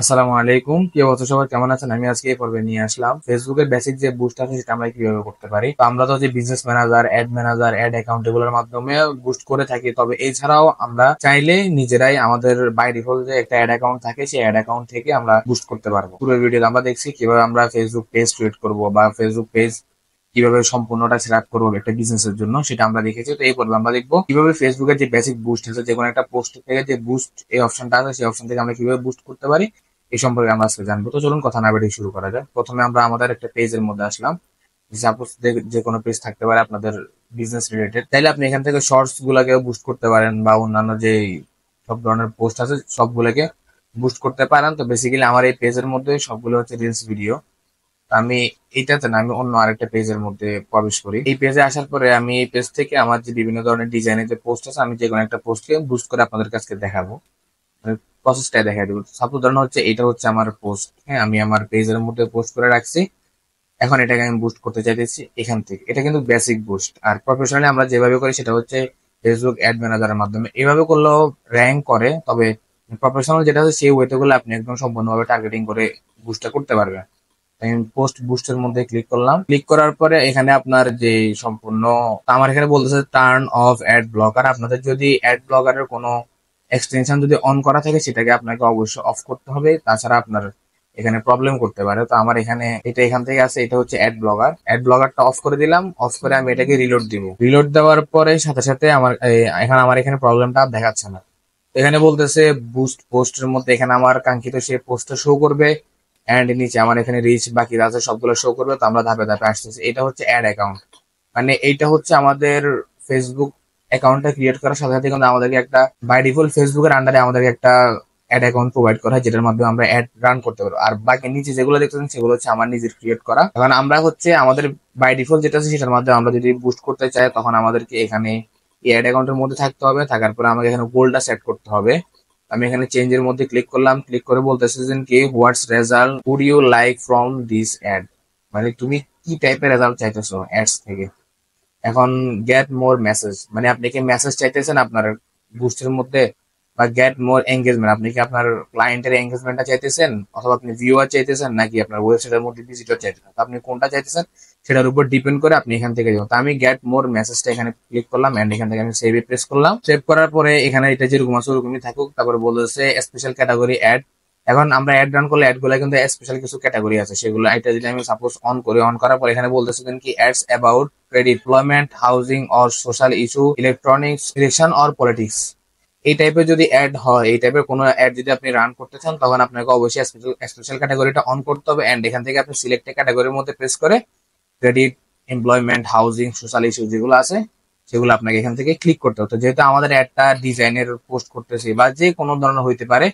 আসসালামু আলাইকুম, কি অবস্থা সবার, কেমন আছেন? আমি আজকে এই পর্বে নিয়ে আসলাম ফেসবুকের বেসিক যে বুস্ট আছে সেটা আমরা কিভাবে করতে পারি। তো আমরা তো যে বিজনেস ম্যানেজার, অ্যাড অ্যাকাউন্ট এগুলোর মাধ্যমে বুস্ট করে থাকি। তবে এছাড়াও আমরা চাইলে নিজেরাই আমাদের বাই ডিফল্ট যে একটা অ্যাড অ্যাকাউন্ট থাকে সেই অ্যাড অ্যাকাউন্ট থেকে আমরা বুস্ট করতে পারবো। পুরো ভিডিওতে আমরা দেখছি কিভাবে আমরা ফেসবুক পেজ ক্রিয়েট করবো বা ফেসবুক পেজ কিভাবে সম্পূর্ণটা সেট আপ করবো একটা বিজনেসের জন্য, সেটা আমরা দেখেছি। তো এই পর্বে আমরা দেখবো কিভাবে ফেসবুকের যে বেসিক বুস্ট আছে, যে কোনো একটা পোস্ট থেকে যে বুস্ট এই অপশনটা আছে সেই অপশন থেকে আমরা কিভাবে বুস্ট করতে পারি এই সম্পর্কে আমরা আজকে জানবো। তো চলুন কথা না বেরিয়ে শুরু করা যায়। প্রথমে আমরা আমাদের একটা পেজের মধ্যে আসলাম। সাপোজ যে কোনো পেজ থাকতে পারে আপনাদের বিজনেস রিলেটেড, তাইলে আপনি এখান থেকে শর্টস গুলাকে বুস্ট করতে পারেন বা অন্যান্য যে সব ধরনের পোস্ট আছে সবগুলোকে বুস্ট করতে পারেন। তো বেসিক্যালি আমার এই পেজের মধ্যে সবগুলো হচ্ছে রিলস ভিডিও। আমি এইটাতে না, আমি অন্য আরেকটা পেজের মধ্যে প্রবেশ করি। এই পেজে আসার পরে আমি এই পেজ থেকে আমার যে বিভিন্ন ধরনের ডিজাইনের যে পোস্ট আছে, আমি যে কোনো একটা পোস্টকে বুস্ট করে আপনাদের কাছে দেখাবো, প্রসেসটা দেখা দেবো। সাপোজ ধরুন হচ্ছে এটা হচ্ছে আমার পোস্ট, হ্যাঁ, আমি আমার পেজের মধ্যে পোস্ট করে রাখছি। এখন এটাকে আমি বুস্ট করতে চাইতেছি এখান থেকে। এটা কিন্তু বেসিক বুস্ট। আর প্রফেশনালি আমরা যেভাবে করি সেটা হচ্ছে ফেসবুক অ্যাড ম্যানেজারের মাধ্যমে। এভাবে করলেও র্যাঙ্ক করে, তবে প্রফেশনাল যেটা হচ্ছে সেই ওয়েতে গুলো আপনি একদম সম্পূর্ণভাবে টার্গেটিং করে বুস্টটা করতে পারবেন। আমি পোস্ট বুস্টের মধ্যে ক্লিক করলাম। ক্লিক করার পরে এখানে আপনার যে সম্পূর্ণ, আমার এখানে বলতেছে টার্ন অফ অ্যাড ব্লকার। আপনাদের যদি অ্যাড ব্লকারের কোনো এক্সটেনশন যদি অন করা থাকে সেটাকে আপনাকে অবশ্যই অফ করতে হবে, তাছাড়া আপনার এখানে প্রবলেম করতে পারে। তো আমার এখানে এটা এখান থেকে আছে, এটা হচ্ছে অ্যাড ব্লগারটা অফ করে দিলাম। অফ করে আমি এটাকে রিলোড দিব। রিলোড দেওয়ার পরে সাথে সাথে আমার এখানে প্রবলেমটা দেখাচ্ছে না। এখানে বলতেছে বুস্ট পোস্টের মধ্যে এখানে আমার কাঙ্ক্ষিত সেই পোস্টটা শো করবে, এন্ড নিচে আমার এখানে রিচ বাকি আছে সবগুলো শো করবে। তো আমরা ধাপে ধাপে আসতেছি। এটা হচ্ছে অ্যাড অ্যাকাউন্ট, মানে এইটা হচ্ছে আমাদের ফেসবুক অ্যাকাউন্টটা ক্রিয়েট করার সাথে সাথে কিন্তু আমাদেরকে একটা বাই ডিফল্ট ফেসবুকের আন্ডারে আমাদেরকে একটা অ্যাড অ্যাকাউন্ট প্রোভাইড করা হয়, যেটার মাধ্যমে আমরা অ্যাড রান করতে পারবো। আর বাকি নিচে যেগুলো দেখতেছেন সেগুলো হচ্ছে আমার নিজের ক্রিয়েট করা। এখন আমরা হচ্ছে আমাদের বাই ডিফল্ট যেটা আছে সেটার মাধ্যমে আমরা যদি বুস্ট করতে চাই তখন আমাদেরকে এখানে এই অ্যাড অ্যাকাউন্টের মধ্যে থাকতে হবে। থাকার পরে আমাকে এখানে গোলটা সেট করতে হবে। আমি এখানে চেঞ্জের মধ্যে ক্লিক করলাম। ক্লিক করে বলতেছে যে কি what's result would you like from this ad, মানে তুমি কি টাইপের রেজাল্ট চাইতেছো অ্যাডস থেকে। এখন গেট মোর মেসেজ, মানে আপনি কি মেসেজ চাইতেছেন আপনার বুস্টের মধ্যে, বা গেট মোর এঙ্গেজমেন্ট, আপনি কি আপনার ক্লায়েন্টের এঙ্গেজমেন্টটা চাইতেছেন, অথবা আপনি ভিউয়ার চাইতেছেন, নাকি আপনার ওয়েবসাইটের মধ্যে ভিজিটর চাইতেছেন। তো আপনি কোনটা চাইতেছেন সেটার উপর ডিপেন্ড করে আপনি এখান থেকে যাবেন। তো আমি গেট মোর মেসেজটা এখানে ক্লিক করলাম, এন্ড এখান থেকে আমি সেভে প্রেস করলাম। সেভ করার পরে এখানে এটা যেরকম আছে ওরকমই থাকুক। তারপরে বলতেছে স্পেশাল ক্যাটাগরি অ্যাড। এখন আমরা অ্যাড রান করলে অ্যাড গুলো কিন্তু স্পেশাল কিছু ক্যাটাগরি আছে, সেগুলো এটা যদি আমি সাপোজ অন করি, অন করার পর এখানে বলতেছে কি ads about credit, employment, housing or social issue, electronics, election or politics। এই টাইপের যদি অ্যাড হয়, এই টাইপের কোনো অ্যাড যদি আপনি রান করতে চান তখন আপনাকে অবশ্যই স্পেশাল ক্যাটাগরিটা অন করতে হবে। এন্ড এখান থেকে আপনি সিলেক্ট ক্যাটাগরির মধ্যে প্রেস করে credit, employment, housing, social issue যেগুলো আছে সেগুলো আপনাকে এখান থেকে ক্লিক করতে হতো। যেহেতু আমাদের একটা ডিজাইনের পোস্ট করতেছি বা যে কোনো ধরনের হইতে পারে,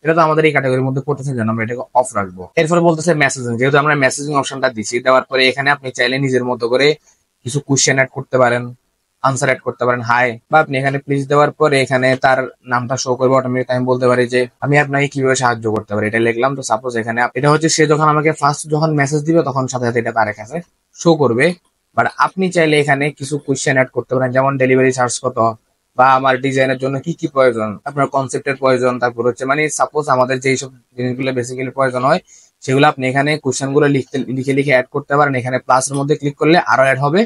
এটা তো আমাদের এই ক্যাটাগরির মধ্যে পড়তেছে, যেন আমরা এটাকে অফ রাখবো। এরপরে বলতেছে মেসেজিং, যেহেতু আমরা মেসেজিং অপশনটা দিচ্ছি, দেওয়ার পরে এখানে আপনি চাইলে নিজের মতো করে কিছু কোশ্চেন অ্যাড করতে পারেন, আনসার অ্যাড করতে পারেন, হাই, বা আপনি এখানে প্লিজ দেওয়ার পরে এখানে তার নামটা শো করবে অটোমেটিক। আমি বলতে পারি যে আমি আপনাকে কিভাবে সাহায্য করতে পারি, এটা লিখলাম। তো সাপোজ এখানে এটা হচ্ছে সে যখন আমাকে ফার্স্ট যখন মেসেজ দিবে তখন সাথে সাথে এটা তার কাছে শো করবে। বাট আপনি চাইলে এখানে কিছু কোশ্চেন অ্যাড করতে পারেন, যেমন ডেলিভারি চার্জ কত, বা আমার ডিজাইনের জন্য কি কি প্রয়োজন, আপনার কনসেপ্টের প্রয়োজন, তারপর হচ্ছে মানে সাপোজ আমাদের যেই সব জিনিসগুলো বেসিক্যালি প্রয়োজন হয় সেগুলো আপনি এখানে কোশ্চেন গুলো লিখে লিখে অ্যাড করতে পারেন। এখানে প্লাসের মধ্যে ক্লিক করলে আরো অ্যাড হবে।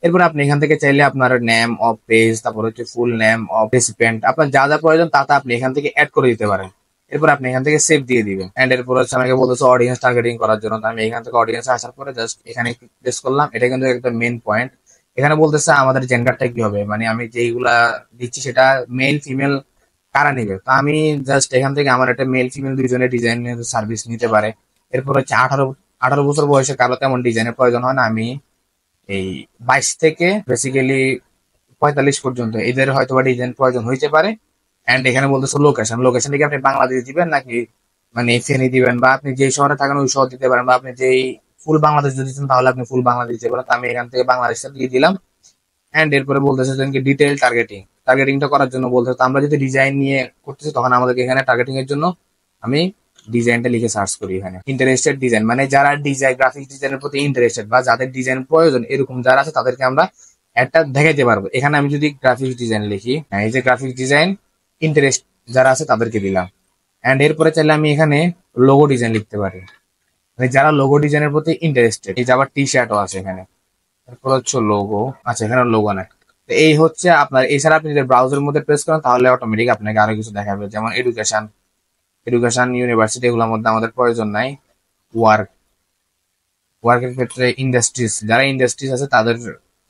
এরপর আপনি এখান থেকে চাইলে আপনার নেম অফ পেজ, তারপর হচ্ছে ফুল নেম অফ রেসিপিয়েন্ট, আপনার যা যা প্রয়োজন তা তা আপনি এখান থেকে অ্যাড করে দিতে পারেন। এরপর আপনি এখান থেকে সেভ দিয়ে দিবেন। এন্ড এরপর হচ্ছে আমাকে বলতেছে অডিয়েন্স টার্গেটিং করার জন্য। তো আমি এখান থেকে অডিয়েন্স আসার পরে জাস্ট এখানে প্রেস করলাম। এটা কিন্তু একটা মেইন পয়েন্ট। এখানে বলতেছে আমাদের জেন্ডারটা কি হবে, মানে আমি যেইগুলা দিচ্ছি সেটা মেল ফিমেল কারা নিবে। তো আমি জাস্ট এখান থেকে আমার একটা মেল ফিমেল দুইজনের ডিজাইনের সার্ভিস নিতে পারে। এরপর হচ্ছে 18 বছর বয়সে কারো তেমন ডিজাইনের প্রয়োজন হয় না। আমি এই 22 থেকে বেসিক্যালি 45 পর্যন্ত এদের হয়তো বা ডিজাইন প্রয়োজন হইতে পারে। এন্ড এখানে বলতেছে লোকেশন থেকে আপনি বাংলাদেশ দিবেন নাকি মানে ফেনী দিবেন, বা আপনি যেই শহরে থাকেন ওই শহর দিতে পারেন, বা আপনি যেই ফুল বাংলাদেশ যদি দিচ্ছেন তাহলে আপনি ফুল বাংলাদেশ দিতে পারেন। তো আমি এখান থেকে বাংলাদেশটা দিয়ে দিলাম। এন্ড এরপরে বলতেছে যে ডিটেইল টার্গেটিংটা করার জন্য বলতেছে। তো আমরা যদি ডিজাইন নিয়ে করতেছি তখন আমাদেরকে এখানে টার্গেটিং এর জন্য আমি ডিজাইনটা লিখে সার্চ করি। এখানে ইন্টারেস্টেড ডিজাইন, মানে যারা ডিজাইন গ্রাফিক ডিজাইনের প্রতি ইন্টারেস্টেড বা যাদের ডিজাইন প্রয়োজন এরকম যারা আছে তাদেরকে আমরা একটা দেখাইতে পারবো। এখানে আমি যদি গ্রাফিক্স ডিজাইন লিখি, হ্যাঁ, এই যে গ্রাফিক ডিজাইন ইন্টারেস্ট যারা আছে তাদেরকে দিলাম। এন্ড এরপরে চাইলে আমি এখানে লোগো ডিজাইন লিখতে পারি, মানে যারা লোগো ডিজাইনের প্রতি ইন্টারেস্টেড। এই যে আবার টি শার্টও আছে এখানে, তারপর হচ্ছে লোগো, আচ্ছা এখানে লোগো নাই। তো এই হচ্ছে আপনার, এছাড়া আপনি যদি ব্রাউজারের মধ্যে প্রেস করেন তাহলে অটোমেটিক আপনাকে আরো কিছু দেখাবে, যেমন এডুকেশন, ইউনিভার্সিটি, এগুলোর মধ্যে আমাদের প্রয়োজন নাই। ওয়ার্ক, ওয়ার্কের ক্ষেত্রে ইন্ডাস্ট্রিজ, যারা ইন্ডাস্ট্রিজ আছে তাদের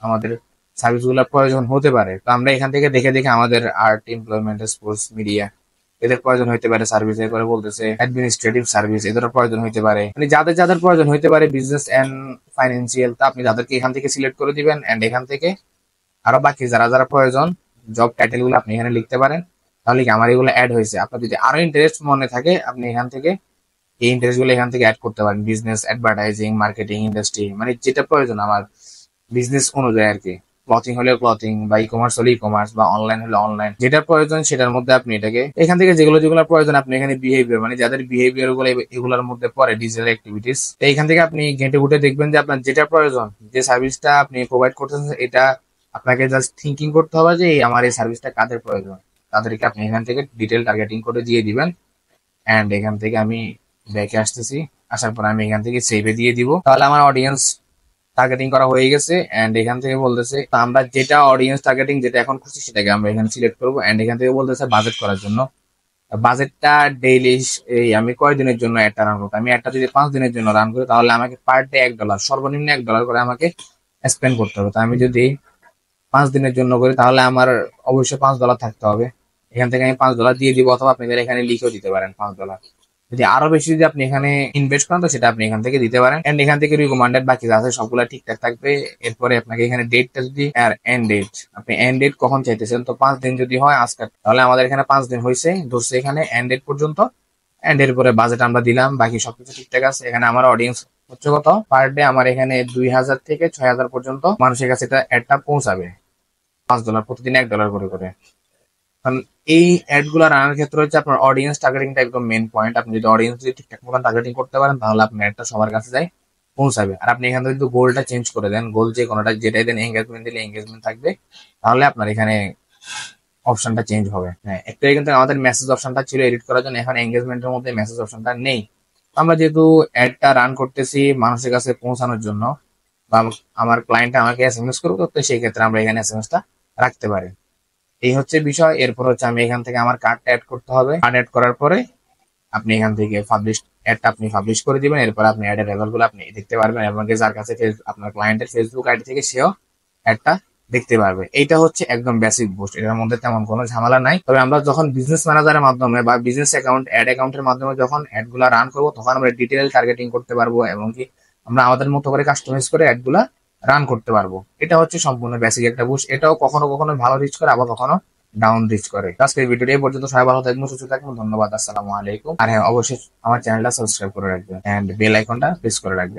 আমাদের সার্ভিস গুলোর প্রয়োজন হতে পারে। তো আমরা এখান থেকে দেখে দেখে আমাদের আর্ট, এমপ্লয়মেন্ট, স্পোর্টস, মিডিয়া এদের প্রয়োজন হইতে পারে সার্ভিস, এরপরে বলতেছে অ্যাডমিনিস্ট্রেটিভ সার্ভিস, এদের প্রয়োজন হইতে পারে, মানে যাদের যাদের প্রয়োজন হইতে পারে, বিজনেস এন্ড ফাইন্যান্সিয়াল, তা আপনি যাদেরকে এখান থেকে সিলেক্ট করে দিবেন, এন্ড এখান থেকে আরো বাকি যারা যারা প্রয়োজন জব টাইটেল গুলো আপনি এখানে লিখতে পারেন। তাহলে কি আমার এগুলো অ্যাড হয়েছে, আপনার যদি আরো ইন্টারেস্ট মনে থাকে আপনি এখান থেকে এই ইন্টারেস্ট গুলো এখান থেকে অ্যাড করতে পারেন। বিজনেস, অ্যাডভার্টাইজিং, মার্কেটিং, ইন্ডাস্ট্রি, মানে যেটা প্রয়োজন আমার বিজনেস অনুযায়ী আর কি। ক্লথিং হলে ক্লথিং, বা ই কমার্স হলে ই কমার্স, বা অনলাইন হলে অনলাইন, যেটা প্রয়োজন সেটার মধ্যে আপনি এটাকে এখান থেকে যেগুলো যেগুলো প্রয়োজন আপনি এখানে বিহেভিয়ার, মানে যাদের বিহেভিয়ার গুলো এগুলোর মধ্যে পড়ে ডিজিটাল অ্যাক্টিভিটিস, এখান থেকে আপনি ঘেঁটে ঘুটে দেখবেন যে আপনার যেটা প্রয়োজন, যে সার্ভিসটা আপনি প্রোভাইড করতেছেন, এটা আপনাকে জাস্ট থিঙ্কিং করতে হবে যে আমার এই সার্ভিসটা কাদের প্রয়োজন, তাদেরকে আপনি এখান থেকে ডিটেল টার্গেটিং করে দিয়ে দিবেন। এন্ড এখান থেকে আমি ব্যাকে আসতেছি, আসার পর আমি এখান থেকে সেভে দিয়ে দিব, তাহলে আমার অডিয়েন্স টার্গেটিং করা হয়ে গেছে। এন্ড এখান থেকে বলতেছে তো আমরা যেটা অডিয়েন্স টার্গেটিং যেটা এখন খুশি সেটাকে আমরা এখানে সিলেক্ট করবো। এন্ড এখান থেকে বলতেছে বাজেট করার জন্য, বাজেটটা ডেইলি, এই আমি কয় দিনের জন্য একটা রান করবো, আমি একটা যদি 5 দিনের জন্য রান করি তাহলে আমাকে পার ডে $1, সর্বনিম্ন $1 করে আমাকে স্পেন্ড করতে হবে। তো আমি যদি 5 দিনের জন্য করি তাহলে আমার অবশ্যই $5 থাকতে হবে। এখান থেকে আমি $5 দিয়ে দিব, অথবা আপনি এখানে লিখেও দিতে পারেন $5। যদি আরো বেশি যদি আপনি এখানে ইনভেস্ট করেন তো সেটা আপনি এখান থেকে দিতে পারেন। এন্ড এখান থেকে রিকমান্ডেড বাকি যা আছে সবগুলা ঠিকঠাক থাকবে। এরপরে আপনাকে এখানে ডেটটা যদি, আর এন্ড ডেট, আপনি এন্ড ডেট কখন চাইতেছেন, তো 5 দিন যদি হয় আজকে, তাহলে আমাদের এখানে 5 দিন হয়েছে ধরছে এখানে এন্ড ডেট পর্যন্ত। এন্ড এর পরে বাজেট আমরা দিলাম, বাকি সবকিছু ঠিকঠাক আছে। এখানে আমার অডিয়েন্স হচ্ছে কত, পার ডে আমার এখানে 2000 থেকে 6000 পর্যন্ত মানুষের কাছে এটা অ্যাডটা পৌঁছাবে। $5 প্রতিদিন $1 করে করে। কারণ এই অ্যাড গুলো রানার ক্ষেত্রে হচ্ছে আপনার অডিয়েন্স টার্গেটিংটা একদম মেন পয়েন্ট। আপনি যদি অডিয়েন্স যদি ঠিকঠাক মতন টার্গেটিং করতে পারেন তাহলে আপনার অ্যাডটা সবার কাছে যায় পৌঁছাবে। আর আপনি এখান থেকে যদি গোলটা চেঞ্জ করে দেন, গোল যে কোনোটা যেটাই দেন, এঙ্গেজমেন্ট দিলে এঙ্গেজমেন্ট থাকবে, তাহলে আপনার এখানে অপশনটা চেঞ্জ হবে। হ্যাঁ, একটা কিন্তু আমাদের মেসেজ অপশনটা ছিল এডিট করার জন্য, এখন এঙ্গেজমেন্টের মধ্যে মেসেজ অপশনটা নেই। আমরা যেহেতু অ্যাডটা রান করতেছি মানুষের কাছে পৌঁছানোর জন্য, বা আমার ক্লায়েন্ট আমাকে এসএমএস করবে, তো সেই ক্ষেত্রে আমরা এখানে এসএমএসটা রাখতে পারি। এই হচ্ছে বিষয়। এরপর হচ্ছে আমি এখান থেকে আমার কার্ডটা অ্যাড করতে হবে। কার্ড অ্যাড করার পরে আপনি এখান থেকে পাবলিশ, অ্যাডটা আপনি পাবলিশ করে দিবেন। এরপর আপনি অ্যাডের রেজাল্ট গুলো আপনি দেখতে পারবেন, এবং যার কাছে আপনার ক্লায়েন্টের ফেসবুক আইডি থেকে সেও অ্যাডটা দেখতে পারবে। এইটা হচ্ছে একদম বেসিক বুস্ট, এটার মধ্যে তেমন কোনো ঝামেলা নাই। তবে আমরা যখন বিজনেস ম্যানেজারের মাধ্যমে বা বিজনেস অ্যাকাউন্ট, অ্যাড অ্যাকাউন্টের মাধ্যমে যখন অ্যাড গুলা রান করবো তখন আমরা ডিটেল টার্গেটিং করতে পারবো, এবং কি আমরা আমাদের মতো করে কাস্টমাইজ করে অ্যাড গুলা রান করতে পারবো। এটা হচ্ছে সম্পূর্ণ বেসিক একটা বুস্ট। এটাও কখনো কখনো ভালো রিচ করে, আবার কখনো ডাউন রিচ করে। আজকের ভিডিওটি এই পর্যন্ত, সবাই ভালো থাকবেন, সুস্থ থাকবেন, ধন্যবাদ, আসসালামু আলাইকুম। আর হ্যাঁ, অবশ্যই আমার চ্যানেলটা সাবস্ক্রাইব করে রাখবেন এন্ড বেল আইকনটা প্রেস করে রাখবেন।